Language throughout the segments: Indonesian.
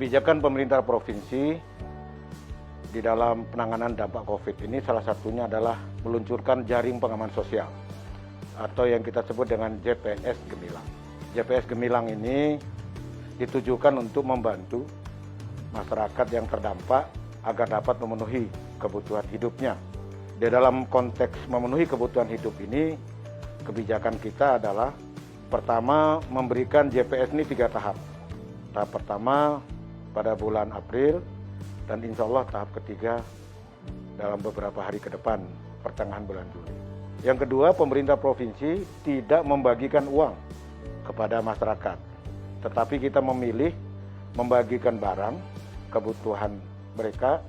Kebijakan pemerintah provinsi di dalam penanganan dampak COVID ini salah satunya adalah meluncurkan jaring pengaman sosial atau yang kita sebut dengan JPS Gemilang. JPS Gemilang ini ditujukan untuk membantu masyarakat yang terdampak agar dapat memenuhi kebutuhan hidupnya. Di dalam konteks memenuhi kebutuhan hidup ini, kebijakan kita adalah pertama memberikan JPS ini 3 tahap. Tahap pertama pada bulan April dan insya Allah tahap ketiga dalam beberapa hari ke depan, pertengahan bulan Juli. Yang kedua, pemerintah provinsi tidak membagikan uang kepada masyarakat, tetapi kita memilih membagikan barang, kebutuhan mereka,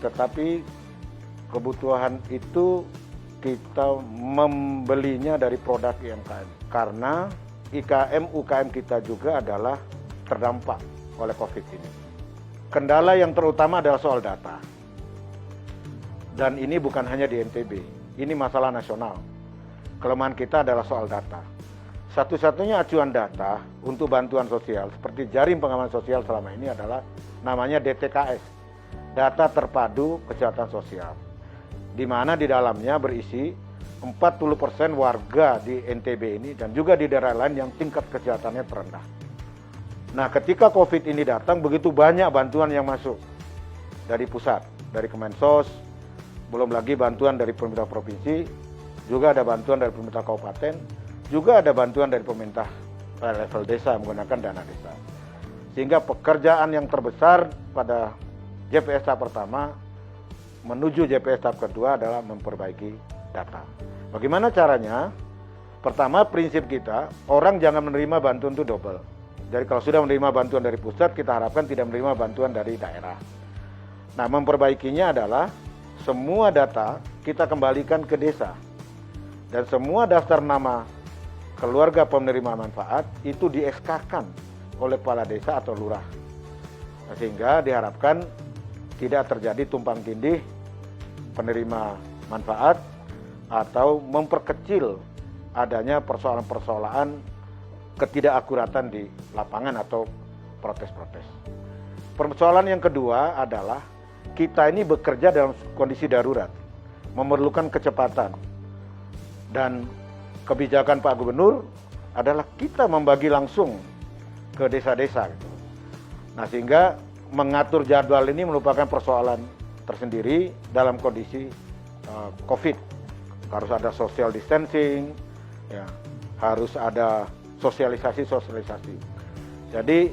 tetapi kebutuhan itu kita membelinya dari produk UMKM. Karena UKM kita juga adalah terdampak oleh COVID ini. Kendala yang terutama adalah soal data. Dan ini bukan hanya di NTB, ini masalah nasional. Kelemahan kita adalah soal data. Satu-satunya acuan data untuk bantuan sosial seperti jaring pengaman sosial selama ini adalah namanya DTKS, Data Terpadu Kesehatan Sosial, di mana di dalamnya berisi 40% warga di NTB ini dan juga di daerah lain yang tingkat kesehatannya terendah. Nah, ketika COVID ini datang, begitu banyak bantuan yang masuk dari pusat, dari Kemensos, belum lagi bantuan dari pemerintah provinsi, juga ada bantuan dari pemerintah kabupaten, juga ada bantuan dari pemerintah level desa menggunakan dana desa. Sehingga pekerjaan yang terbesar pada JPS tahap pertama menuju JPS tahap kedua adalah memperbaiki data. Bagaimana caranya? Pertama, prinsip kita, orang jangan menerima bantuan itu double. Jadi kalau sudah menerima bantuan dari pusat, kita harapkan tidak menerima bantuan dari daerah. Nah, memperbaikinya adalah semua data kita kembalikan ke desa. Dan semua daftar nama keluarga penerima manfaat itu di SK-kan oleh kepala desa atau lurah. Nah, sehingga diharapkan tidak terjadi tumpang tindih penerima manfaat atau memperkecil adanya persoalan-persoalan ketidakakuratan di lapangan atau protes-protes. Persoalan yang kedua adalah kita ini bekerja dalam kondisi darurat, memerlukan kecepatan. Dan kebijakan Pak Gubernur adalah kita membagi langsung ke desa-desa. Nah, sehingga mengatur jadwal ini merupakan persoalan tersendiri dalam kondisi COVID. Harus ada social distancing, ya, harus ada sosialisasi. Jadi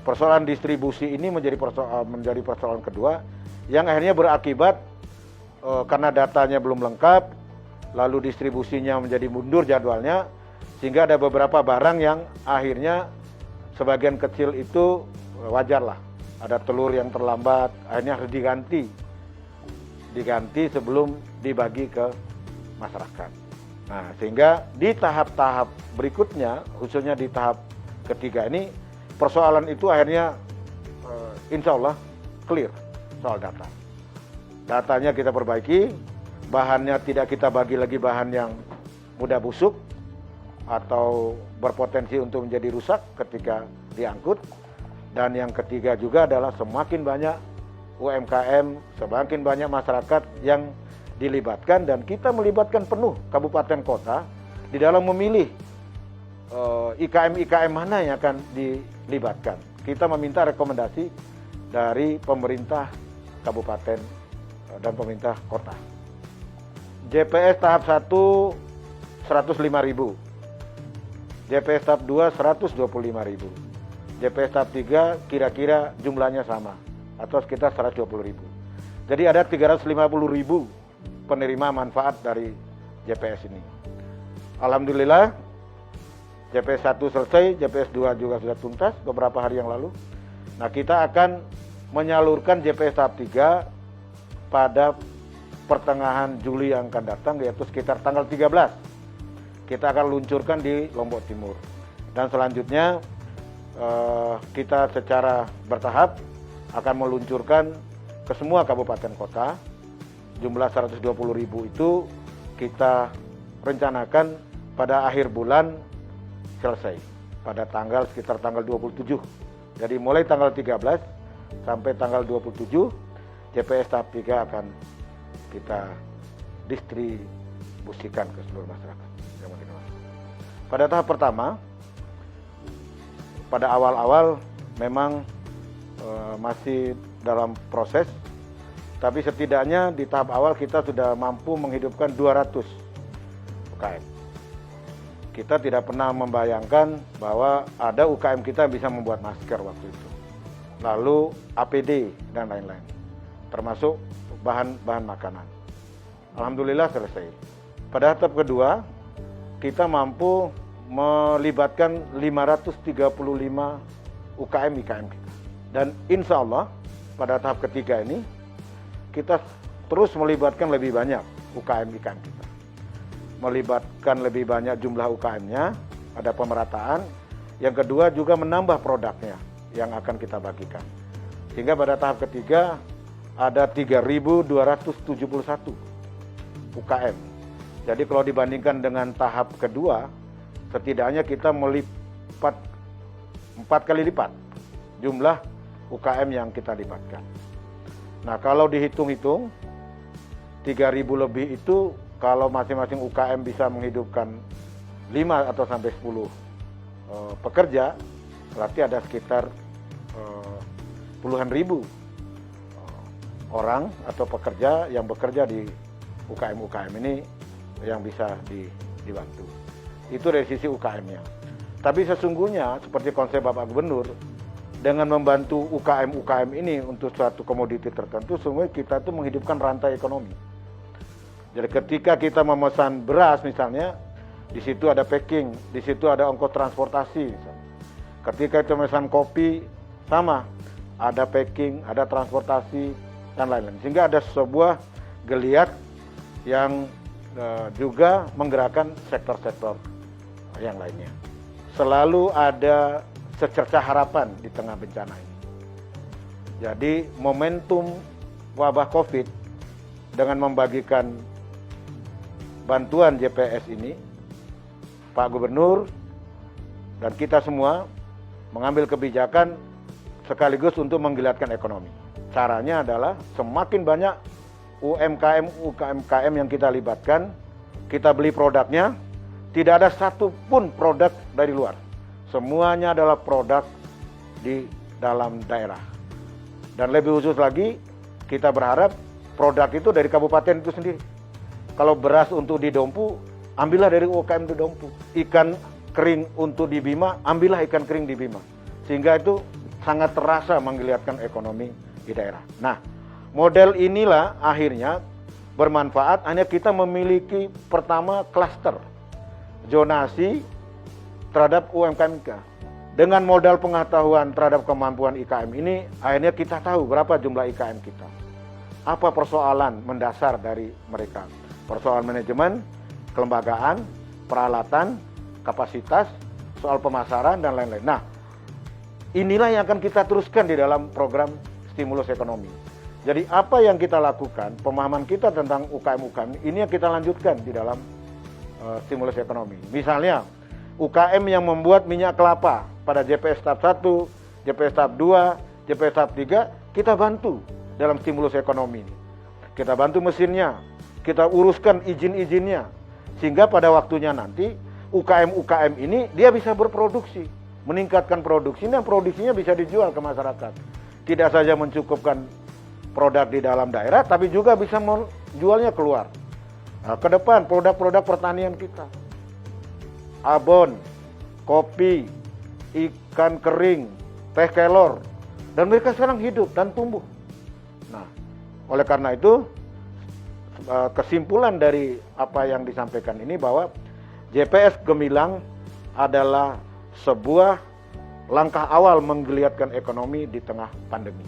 persoalan distribusi ini menjadi persoalan kedua yang akhirnya berakibat karena datanya belum lengkap, lalu distribusinya menjadi mundur jadwalnya, sehingga ada beberapa barang yang akhirnya sebagian kecil itu wajarlah. Ada telur yang terlambat, akhirnya harus diganti sebelum dibagi ke masyarakat. Nah, sehingga di tahap-tahap berikutnya, khususnya di tahap ketiga ini, persoalan itu akhirnya insya Allah clear soal data. Datanya kita perbaiki, bahannya tidak kita bagi lagi bahan yang mudah busuk atau berpotensi untuk menjadi rusak ketika diangkut. Dan yang ketiga juga adalah semakin banyak UMKM, semakin banyak masyarakat yang dilibatkan dan kita melibatkan penuh kabupaten kota di dalam memilih IKM mana yang akan dilibatkan. Kita meminta rekomendasi dari pemerintah kabupaten dan pemerintah kota. JPS tahap 1 105.000, JPS tahap 2 125.000, JPS tahap 3 kira-kira jumlahnya sama atau sekitar 120.000. Jadi ada 350.000 penerima manfaat dari JPS ini. Alhamdulillah, JPS 1 selesai, JPS 2 juga sudah tuntas beberapa hari yang lalu. Nah, kita akan menyalurkan JPS tahap 3 pada pertengahan Juli yang akan datang, yaitu sekitar tanggal 13. Kita akan luncurkan di Lombok Timur. Dan selanjutnya, kita secara bertahap akan meluncurkan ke semua kabupaten kota. Jumlah 120.000 itu kita rencanakan pada akhir bulan selesai, pada sekitar tanggal 27. Jadi mulai tanggal 13 sampai tanggal 27 JPS tahap 3 akan kita distribusikan ke seluruh masyarakat. Pada tahap pertama, pada awal-awal memang masih dalam proses, tapi setidaknya di tahap awal kita sudah mampu menghidupkan 200 UKM. Kita tidak pernah membayangkan bahwa ada UKM kita bisa membuat masker waktu itu, lalu APD dan lain-lain, termasuk bahan-bahan makanan. Alhamdulillah selesai. Pada tahap kedua, kita mampu melibatkan 535 UKM-IKM kita. Dan insya Allah pada tahap ketiga ini, kita terus melibatkan lebih banyak UKM-IKM kita. Melibatkan lebih banyak jumlah UKM-nya, ada pemerataan. Yang kedua juga menambah produknya yang akan kita bagikan. Sehingga pada tahap ketiga ada 3.271 UKM. Jadi kalau dibandingkan dengan tahap kedua, setidaknya kita melipat 4 kali lipat jumlah UKM yang kita libatkan. Nah, kalau dihitung-hitung 3.000 lebih itu kalau masing-masing UKM bisa menghidupkan 5 atau sampai 10 pekerja, berarti ada sekitar puluhan ribu orang atau pekerja yang bekerja di UKM-UKM ini yang bisa dibantu. Itu dari sisi UKM-nya. Tapi sesungguhnya seperti konsep Bapak Gubernur, dengan membantu UKM-UKM ini untuk suatu komoditi tertentu, sungguh kita itu menghidupkan rantai ekonomi. Jadi ketika kita memesan beras misalnya, di situ ada packing, di situ ada ongkos transportasi. Misalnya. Ketika kita memesan kopi, sama, ada packing, ada transportasi, dan lain-lain. Sehingga ada sebuah geliat yang juga menggerakkan sektor-sektor yang lainnya. Selalu ada secercah harapan di tengah bencana ini. Jadi momentum wabah COVID dengan membagikan bantuan JPS ini, Pak Gubernur dan kita semua mengambil kebijakan sekaligus untuk menggilatkan ekonomi. Caranya adalah semakin banyak UKM yang kita libatkan, kita beli produknya, tidak ada satupun produk dari luar. Semuanya adalah produk di dalam daerah. Dan lebih khusus lagi, kita berharap produk itu dari kabupaten itu sendiri. Kalau beras untuk di Dompu, ambillah dari UKM di Dompu. Ikan kering untuk di Bima, ambillah ikan kering di Bima. Sehingga itu sangat terasa menggeliatkan ekonomi di daerah. Nah, model inilah akhirnya bermanfaat, hanya kita memiliki pertama klaster zonasi terhadap UMKM. Dengan modal pengetahuan terhadap kemampuan IKM ini, akhirnya kita tahu berapa jumlah IKM kita. Apa persoalan mendasar dari mereka? Persoalan manajemen, kelembagaan, peralatan, kapasitas, soal pemasaran, dan lain-lain. Nah, inilah yang akan kita teruskan di dalam program stimulus ekonomi. Jadi apa yang kita lakukan, pemahaman kita tentang UKM-UKM, ini yang kita lanjutkan di dalam stimulus ekonomi. Misalnya, UKM yang membuat minyak kelapa pada JPS tahap 1, JPS tahap 2, JPS tahap 3, kita bantu dalam stimulus ekonomi ini. Kita bantu mesinnya, kita uruskan izin-izinnya, sehingga pada waktunya nanti UKM-UKM ini dia bisa berproduksi, meningkatkan produksinya, dan produksinya bisa dijual ke masyarakat. Tidak saja mencukupkan produk di dalam daerah, tapi juga bisa menjualnya keluar. Nah, ke depan produk-produk pertanian kita, abon, kopi, ikan kering, teh kelor, dan mereka sekarang hidup dan tumbuh. Nah, oleh karena itu, kesimpulan dari apa yang disampaikan ini bahwa JPS Gemilang adalah sebuah langkah awal menggeliatkan ekonomi di tengah pandemi.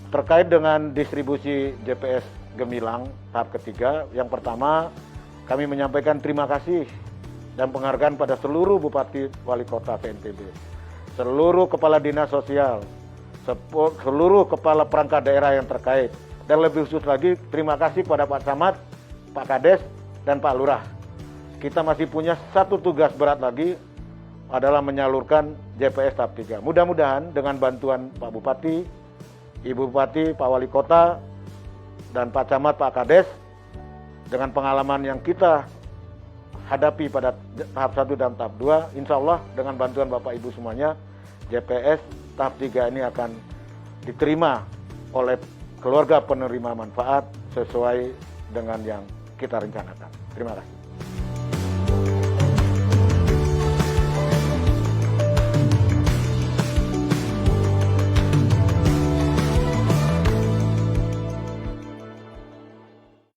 Terkait dengan distribusi JPS Gemilang tahap ketiga, yang pertama kami menyampaikan terima kasih dan penghargaan pada seluruh Bupati Wali Kota PNTB, seluruh Kepala Dinas Sosial, seluruh Kepala Perangkat Daerah yang terkait, dan lebih khusus lagi terima kasih kepada Pak Camat, Pak Kades, dan Pak Lurah. Kita masih punya satu tugas berat lagi, adalah menyalurkan JPS tahap 3. Mudah-mudahan dengan bantuan Pak Bupati, Ibu Bupati, Pak Wali Kota, dan Pak Camat, Pak Kades, dengan pengalaman yang kita hadapi pada tahap 1 dan tahap 2, insya Allah dengan bantuan Bapak Ibu semuanya, JPS tahap 3 ini akan diterima oleh keluarga penerima manfaat sesuai dengan yang kita rencanakan. Terima kasih.